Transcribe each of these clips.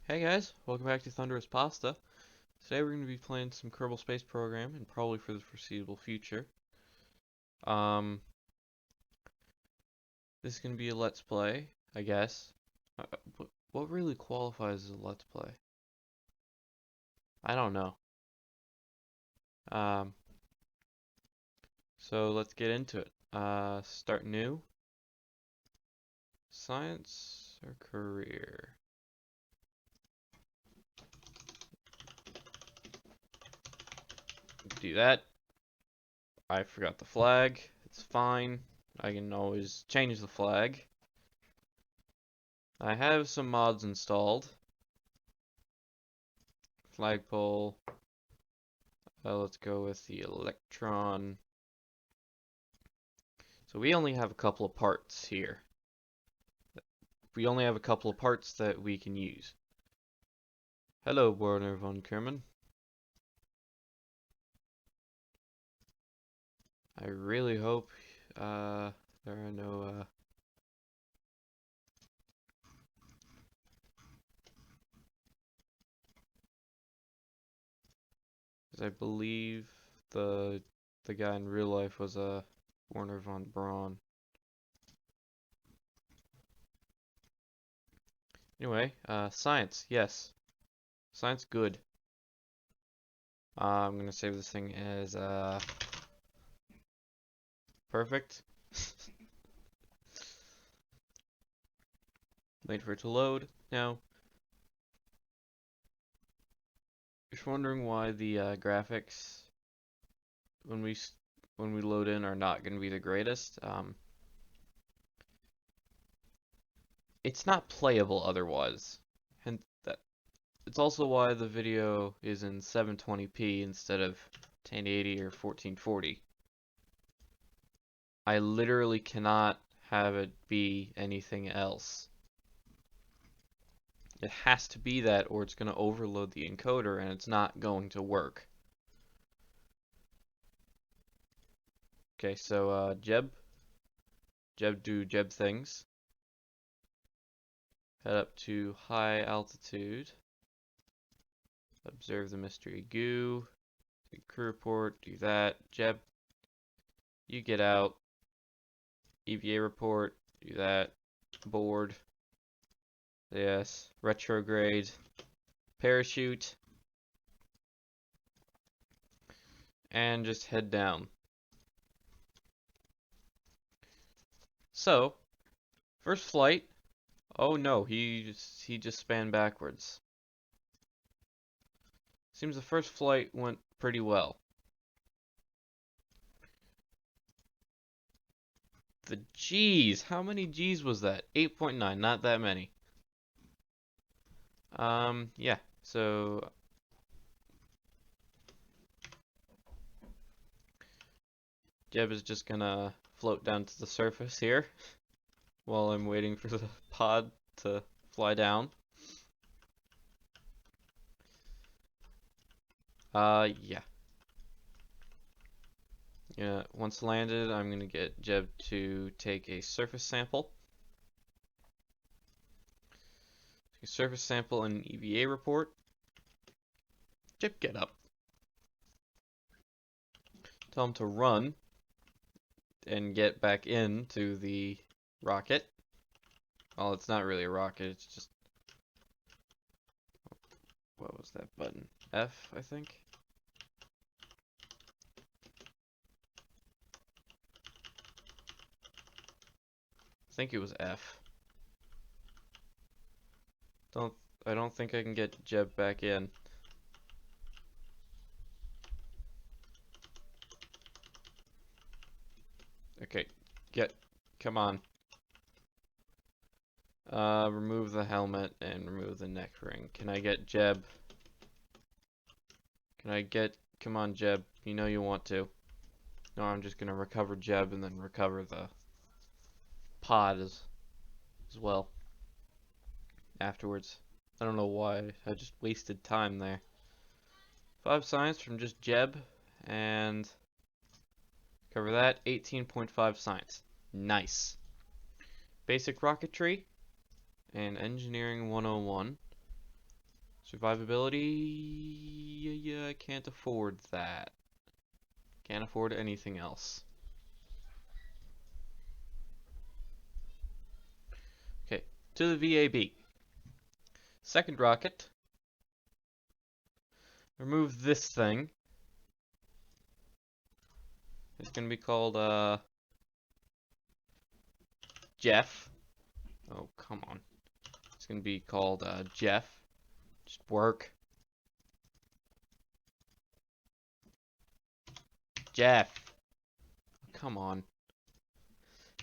Hey guys, welcome back to Thunderous Pasta. Today we're going to be playing some Kerbal Space Program, and probably for the foreseeable future. Um, this is going to be a Let's Play, I guess. What really qualifies as a Let's Play? I don't know. Um, so let's get into it. Start new. Science or career? Do that. I forgot the flag. It's fine. I can always change the flag. I have some mods installed. Flagpole. Let's go with the electron. So we only have a couple of parts here. We only have a couple of parts that we can use. Hello, Werner von Kerman. I really hope there are no 'cause I believe the guy in real life was a Werner von Braun. Anyway, science, yes. Science, good. I'm gonna save this thing as perfect. Wait for it to load. Now, if you're wondering why the graphics when we load in are not going to be the greatest, it's not playable otherwise, and that it's also why the video is in 720p instead of 1080 or 1440. I literally cannot have it be anything else. It has to be that, or it's going to overload the encoder and it's not going to work. Okay, so Jeb do Jeb things. Head up to high altitude. Observe the mystery goo. Do crew report, do that. Jeb, you get out. EVA report, do that. Board. Yes. Retrograde. Parachute. And just head down. So, first flight. Oh no, he just span backwards. Seems the first flight went pretty well. The G's, how many G's was that? 8.9, not that many. Yeah, so Jeb is just gonna float down to the surface here while I'm waiting for the pod to fly down. Yeah. Yeah, once landed, I'm gonna get Jeb to take a surface sample. Take a surface sample and an EVA report. Jeb, get up. Tell him to run and get back into the rocket. Well, it's not really a rocket, it's just... What was that button? F, I think? I think it was F. I don't think I can get Jeb back in. Okay, come on. Remove the helmet and remove the neck ring. Can I get Jeb? Come on, Jeb. You know you want to. No, I'm just gonna recover Jeb and then recover the pod as well afterwards. I don't know why. I just wasted time there. 5 science from just Jeb and cover that. 18.5 science. Nice. Basic rocketry and engineering 101. Survivability, yeah, I can't afford that. Can't afford anything else. Okay, to the VAB. Second rocket. Remove this thing. It's gonna be called, Jeff. Oh, come on. It's gonna be called, Jeff. Just work. Jeff. Come on.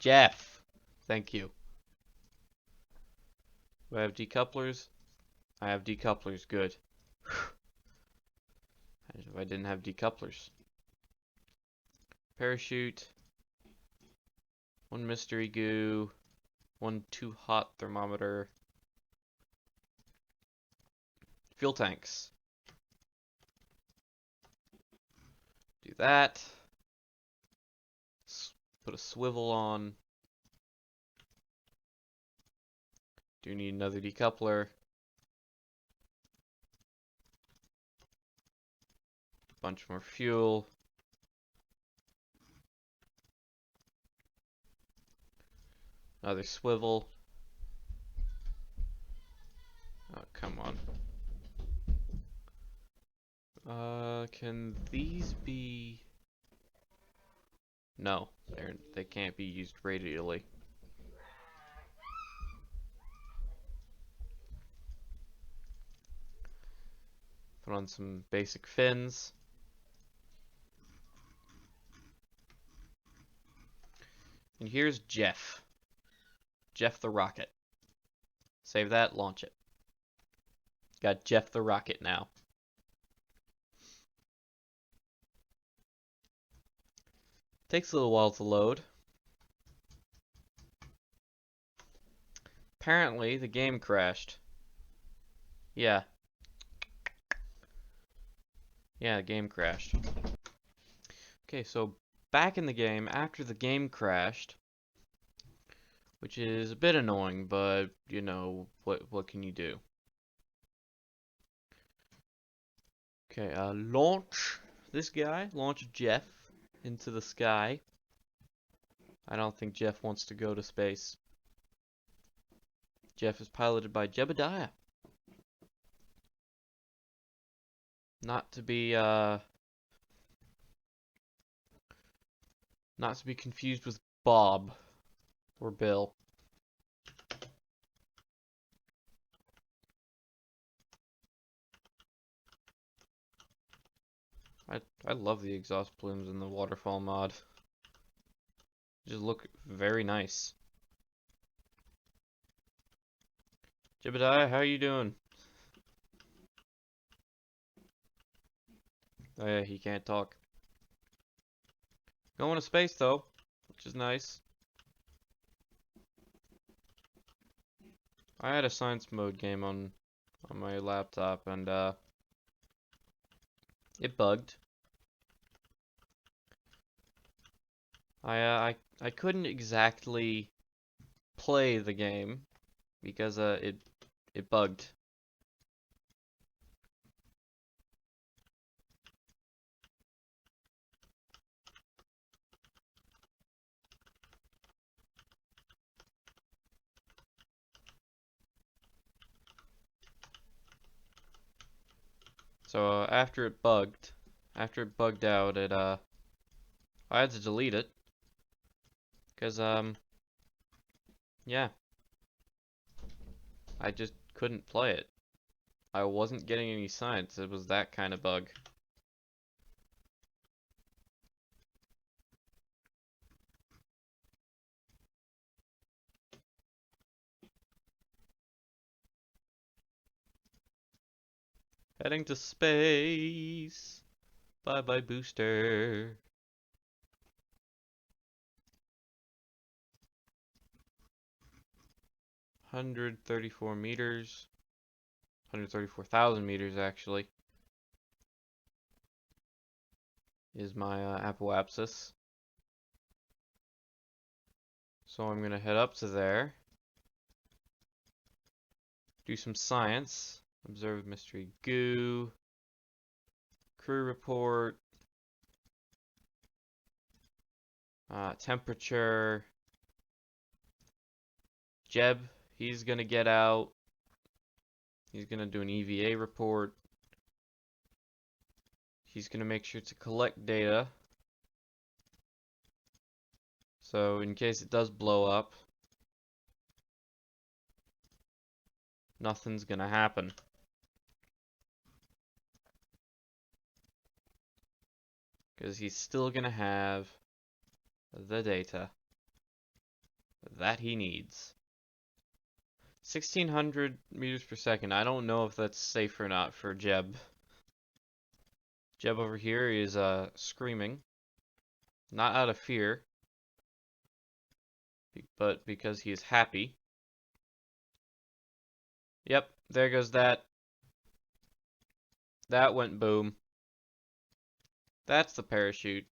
Jeff. Thank you. Do I have decouplers? I have decouplers. Good. As if I didn't have decouplers. Parachute. One mystery goo. One too hot thermometer. Fuel tanks. Do that. Put a swivel on. Do need another decoupler. Bunch more fuel. Another swivel. Oh, come on. Can these be... No, they can't be used radially. Put on some basic fins. And here's Jeff. Jeff the rocket. Save that, launch it. Got Jeff the rocket now. Takes a little while to load. Apparently, the game crashed. Yeah. Yeah, the game crashed. Okay, so back in the game, after the game crashed, which is a bit annoying, but, you know, what can you do? Okay, launch this guy. Launch Jeff into the sky. I don't think Jeff wants to go to space. Jeff is piloted by Jebediah. Not to be confused with Bob or Bill. I love the exhaust plumes in the waterfall mod. Just look very nice. Jebediah, how you doing? Oh yeah, he can't talk. Going to space though, which is nice. I had a science mode game on my laptop and it bugged. I couldn't exactly play the game because it bugged. So after it bugged out, I had to delete it because yeah, I just couldn't play it. I wasn't getting any science. It was that kind of bug. Heading to space. Bye bye booster. $134 meters. 134,000 meters actually. Is my apoapsis. So I'm gonna head up to there. Do some science. Observe mystery goo. Crew report. Temperature. Jeb, he's gonna get out. He's gonna do an EVA report. He's gonna make sure to collect data. So in case it does blow up, nothing's gonna happen. Because he's still gonna have the data that he needs. 1600 meters per second. I don't know if that's safe or not for Jeb. Jeb over here is screaming. Not out of fear, but because he is happy. Yep, there goes that. That went boom. That's the parachute.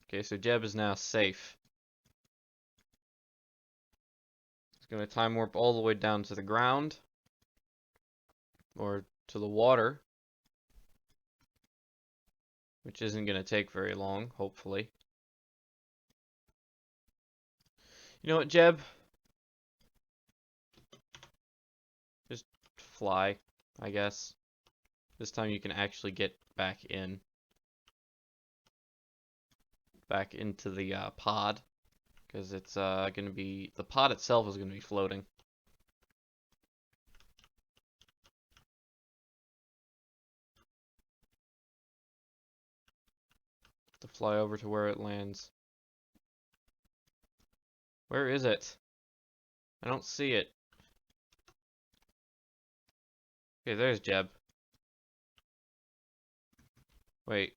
Okay, so Jeb is now safe. He's gonna time warp all the way down to the ground. Or to the water. Which isn't gonna take very long, hopefully. You know what, Jeb? Just fly, I guess. This time you can actually get back in. Back into the pod. Because it's gonna be... The pod itself is gonna be floating. To fly over to where it lands. Where is it? I don't see it. Okay, there's Jeb. Wait.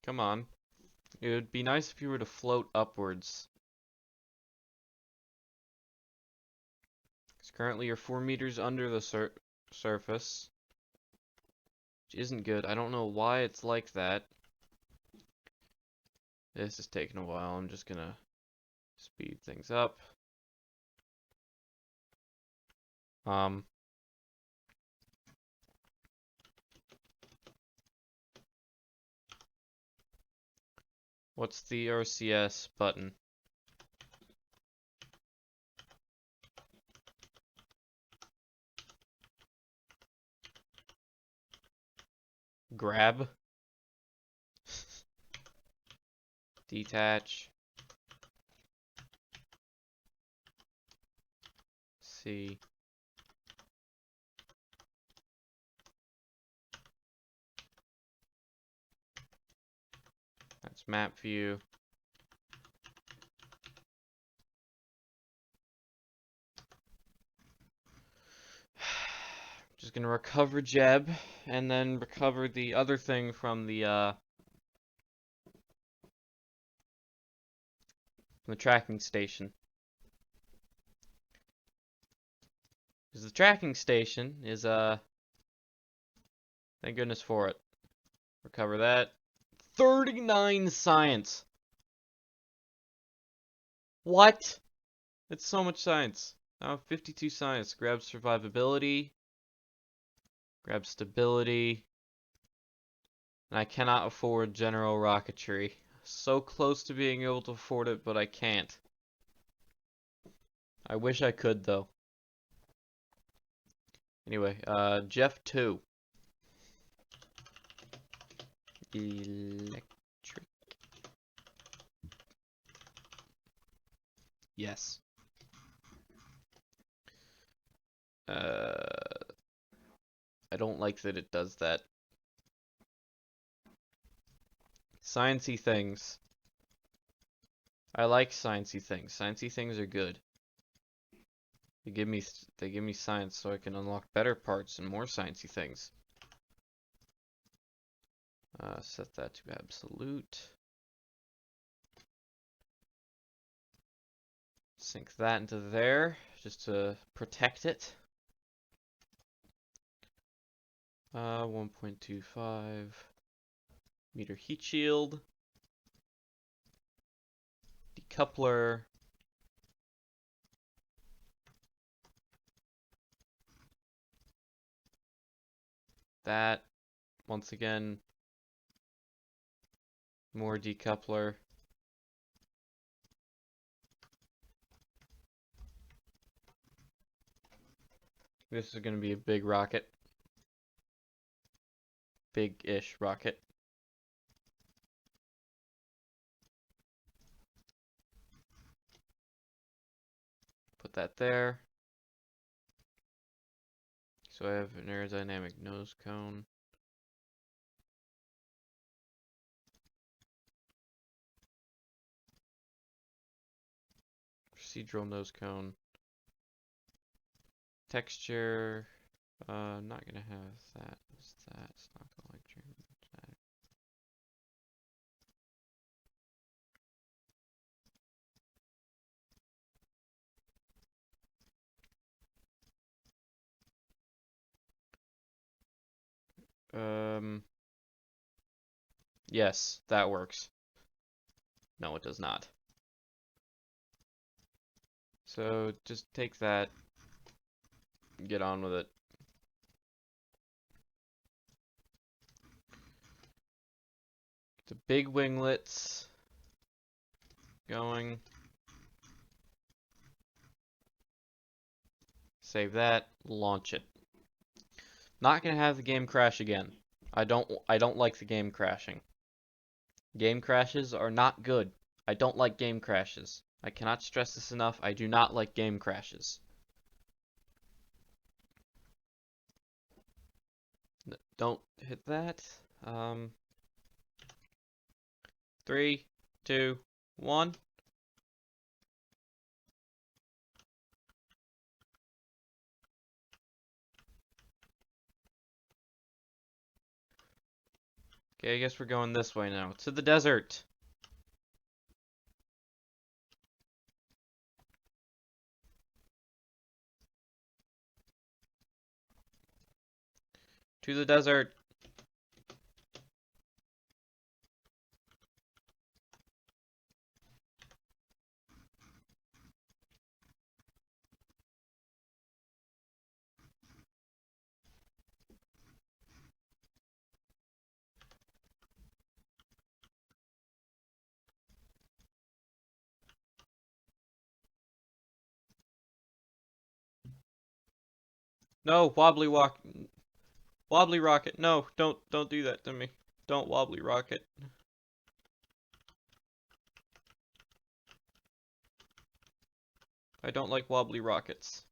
Come on. It would be nice if you were to float upwards. Because currently you're 4 meters under the surface. Which isn't good. I don't know why it's like that. This is taking a while. I'm just gonna speed things up. What's the RCS button? Grab. Detach. C. That's map view. Just gonna recover Jeb, and then recover the other thing from the tracking station. Because the tracking station is thank goodness for it. Recover that. 39 science. What? It's so much science. Now 52 science. Grab survivability. Grab stability. And I cannot afford general rocketry. So close to being able to afford it, but I can't. I wish I could, though. Anyway, Jeff 2. Electric. Yes. I don't like that it does that. Sciencey things. I like sciencey things. Sciencey things are good. They give me science so I can unlock better parts and more sciencey things. Set that to absolute. Sink that into there just to protect it. 1.25 meter heat shield. Decoupler. That, once again, more decoupler. This is going to be a big rocket. Big-ish rocket. Put that there. So I have an aerodynamic nose cone. Procedural nose cone. Texture. Not gonna have that. Is that? It's not gonna like German. Yes, that works. No, it does not. So just take that, get on with it. The big winglets going. Save that, launch it. Not gonna have the game crash again. I don't like the game crashing. Game crashes are not good. I don't like game crashes. I cannot stress this enough. I do not like game crashes. Don't hit that. 3, 2, 1. Okay, I guess we're going this way now. To the desert. To the desert. No, wobbly rocket. No, don't do that to me. Don't wobbly rocket. I don't like wobbly rockets.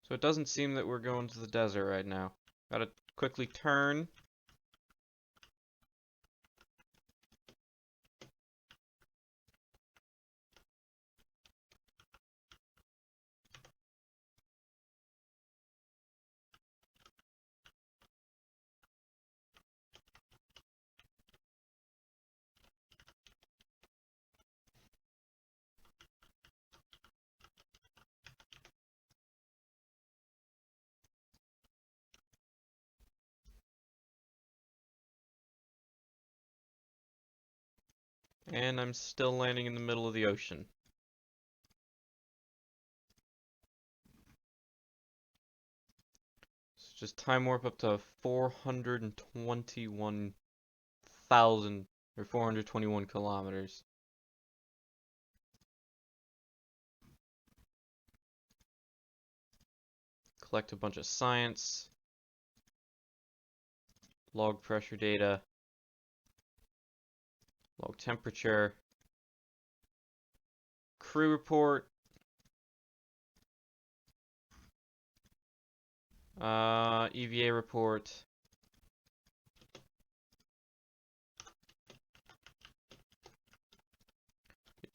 So it doesn't seem that we're going to the desert right now. Gotta quickly turn. And I'm still landing in the middle of the ocean. So just time warp up to 421,000 or 421 kilometers. Collect a bunch of science. Log pressure data. Log temperature. Crew report. EVA report.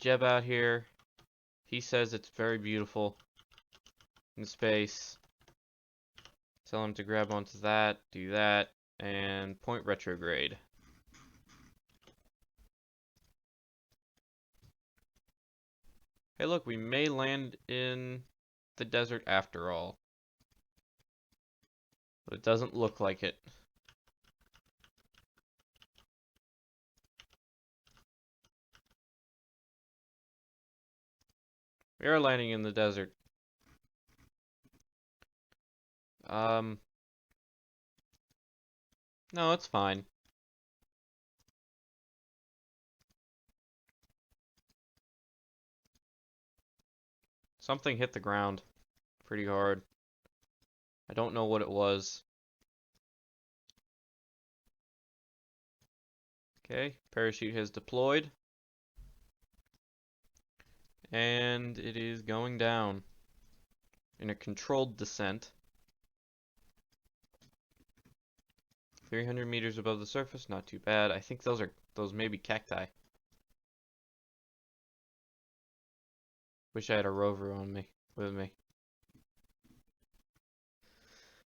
Jeb out here. He says it's very beautiful in space. Tell him to grab onto that, do that, and point retrograde. Hey, look, we may land in the desert after all. But it doesn't look like it. We are landing in the desert. No, it's fine. Something hit the ground pretty hard. I don't know what it was. Okay, parachute has deployed. And it is going down in a controlled descent. 300 meters above the surface, not too bad. I think those may be cacti. Wish I had a rover with me.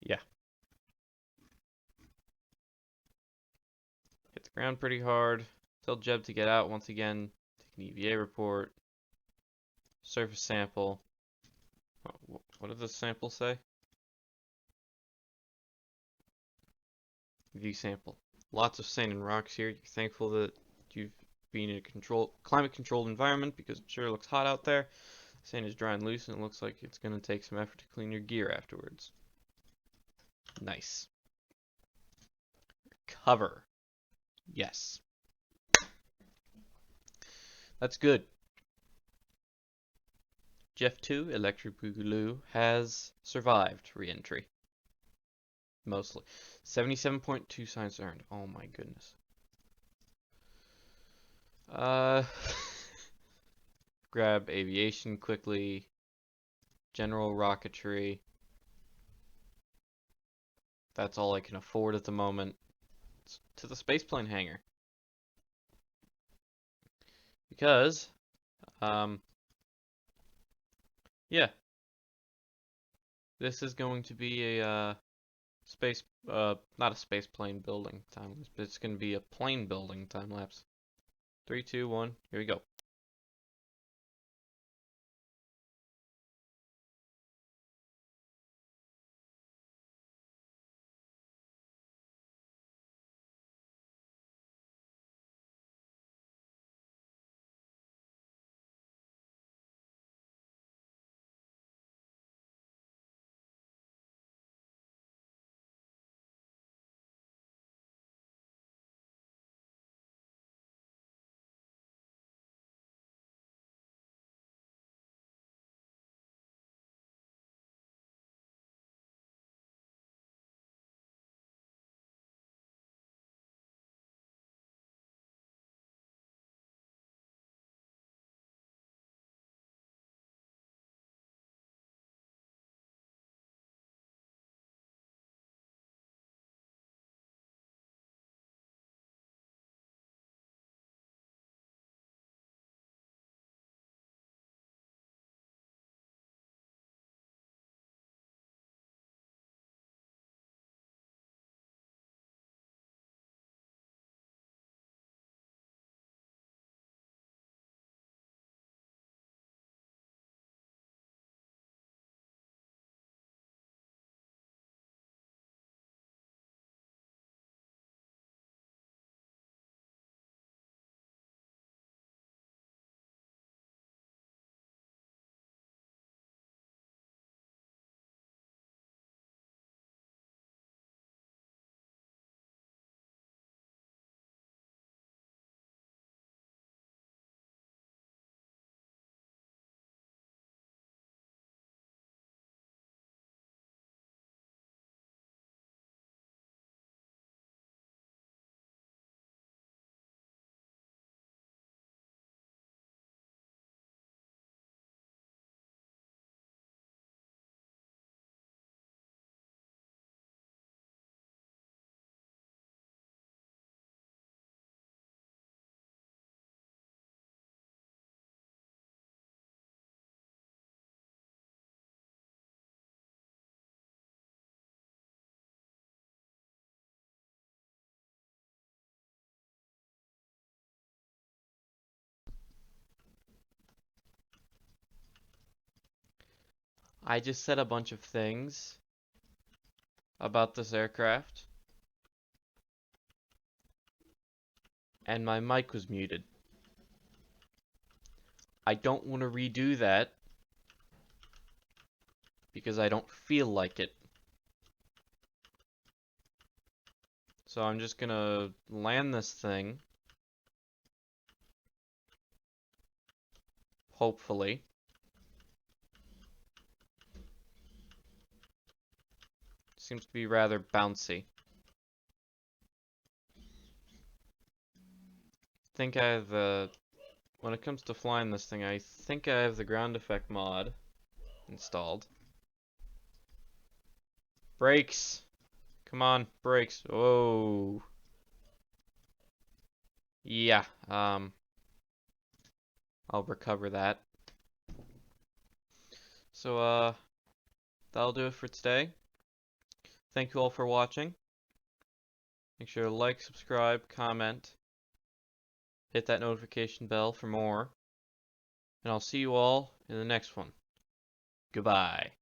Yeah. Hit the ground pretty hard. Tell Jeb to get out once again. Take an EVA report. Surface sample. What did the sample say? View sample. Lots of sand and rocks here. You're thankful that you've been in a climate controlled environment because it sure looks hot out there. Sand is dry and loose and it looks like it's going to take some effort to clean your gear afterwards. Nice. Cover. Yes. That's good. Jeff 2, Electric Boogaloo, has survived re-entry. Mostly. 77.2 science earned. Oh my goodness. Grab aviation quickly. General rocketry. That's all I can afford at the moment. It's to the spaceplane hangar. Because, yeah. This is going to be a, not a spaceplane building time lapse, but it's going to be a plane building time lapse. 3, 2, 1, here we go. I just said a bunch of things about this aircraft, and my mic was muted. I don't want to redo that because I don't feel like it. So I'm just gonna land this thing. Hopefully. Seems to be rather bouncy. I think I have the... When it comes to flying this thing, I think I have the ground effect mod installed. Brakes! Come on, brakes. Oh. Yeah, I'll recover that. So, that'll do it for today. Thank you all for watching. Make sure to like, subscribe, comment, hit that notification bell for more. And I'll see you all in the next one. Goodbye.